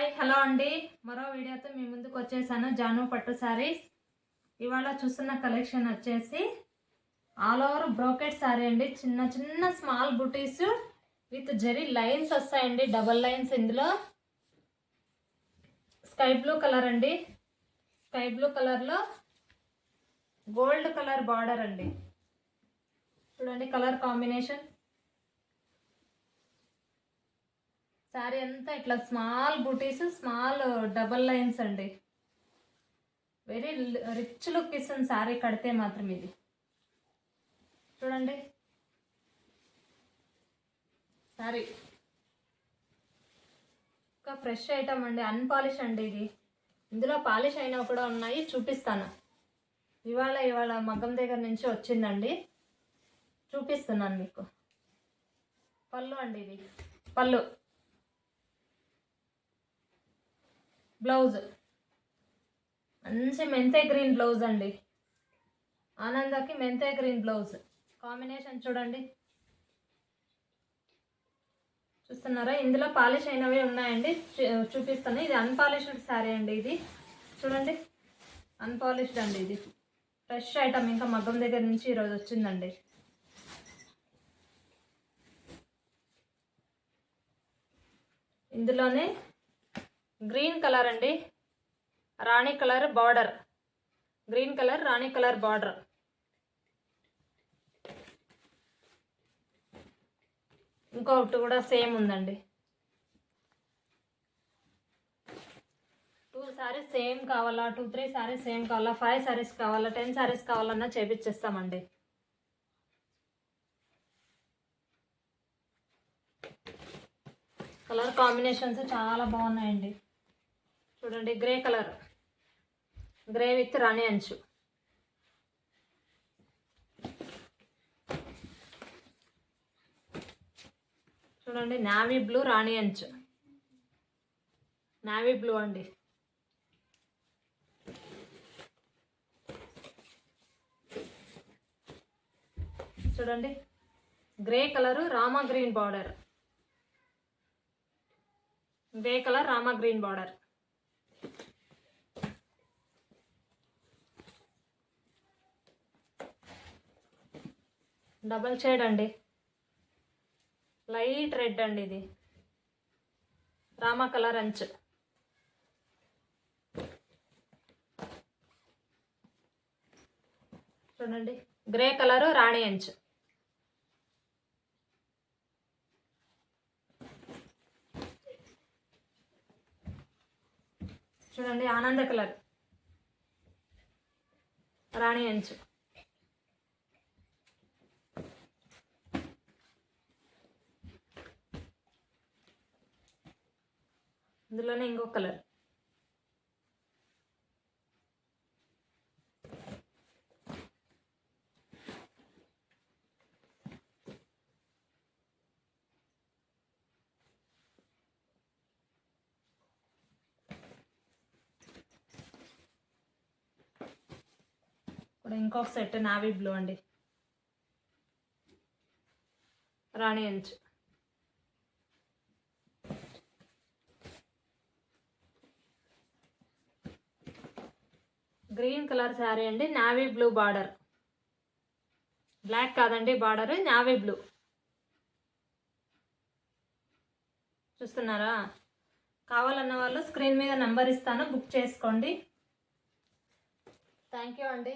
Hi hello అండి, మరో వీడియోతో మీ ముందుకు వచ్చేసాను. జాను పట్టు శారీస్. ఇవాళ చూస్తున్న కలెక్షన్ వచ్చేసి ఆల్ ఓవర్ బ్రోకెట్ శారీ అండి. చిన్న చిన్న small buttis with zari lines వస్తాయండి, డబల్ లైన్స్. ఇందులో స్కై బ్లూ కలర్ అండి, స్కై బ్లూ కలర్లో గోల్డ్ కలర్ బార్డర్ అండి. చూడండి కలర్ కాంబినేషన్. శారీ అంతా ఇట్లా స్మాల్ బూటీస్, స్మాల్ డబల్ లైన్స్ అండి. వెరీ రిచ్ లుక్ ఇస్తుంది శారీ కడితే మాత్రం. ఇది చూడండి శారీ ఇంకా ఫ్రెష్ ఐటమ్ అండి, అన్పాలిష్ అండి ఇది. ఇందులో పాలిష్ అయినవి కూడా ఉన్నాయి, చూపిస్తాను. ఇవాళ మగ్గం దగ్గర నుంచి వచ్చిందండి, చూపిస్తున్నాను మీకు. పళ్ళు అండి, ఇది పళ్ళు. బ్లౌజ్ మంచి మెంతే గ్రీన్ బ్లౌజ్ అండి. ఆనందకి మెంతే గ్రీన్ బ్లౌజ్ కాంబినేషన్ చూడండి. చూస్తున్నారా, ఇందులో పాలిష్ అయినవి ఉన్నాయండి, చూపిస్తాను. ఇది అన్పాలిష్డ్ శారీ అండి. ఇది చూడండి, అన్పాలిష్డ్ అండి. ఇది ఫ్రెష్ ఐటమ్, ఇంకా మగ్గం దగ్గర నుంచి ఈరోజు వచ్చిందండి. ఇందులోనే గ్రీన్ కలర్ అండి, రాణి కలర్ బార్డర్. గ్రీన్ కలర్ రాణి కలర్ బార్డర్. ఇంకొకటి కూడా సేమ్ ఉందండి. 2 శారీస్ సేమ్ కావాలా, 2-3 శారీస్ సేమ్ కావాలా, 5 శారీస్ కావాలా, 10 శారీస్ కావాలన్నా చేపించేస్తామండి. కలర్ కాంబినేషన్స్ చాలా బాగున్నాయండి. చూడండి, గ్రే కలర్, గ్రే విత్ రాణి అంచు. చూడండి, నావీ బ్లూ రాణి అంచు, నావీ బ్లూ అండి. చూడండి, grey colour Rama green border. Grey colour Rama green border. Double shade అండి, లైట్ రెడ్ అండి. ఇది రామా కలర్ అంచు. చూడండి, గ్రే కలరు రాణి అంచు. చూడండి, ఆనంద కలర్ రాణి అంచు. ఇందులోనే ఇంకో కలర్. ఇప్పుడు ఇంకొక సెట్ నావీ బ్లూ అండి, రాణి అంచు. గ్రీన్ కలర్ శారీ అండి, నావీ బ్లూ బార్డర్. బ్లాక్ కాదండి బార్డర్, నావీ బ్లూ. చూస్తున్నారా? కావాలన్న వాళ్ళు స్క్రీన్ మీద నెంబర్ ఇస్తాను, బుక్ చేసుకోండి. థ్యాంక్ యూ అండి.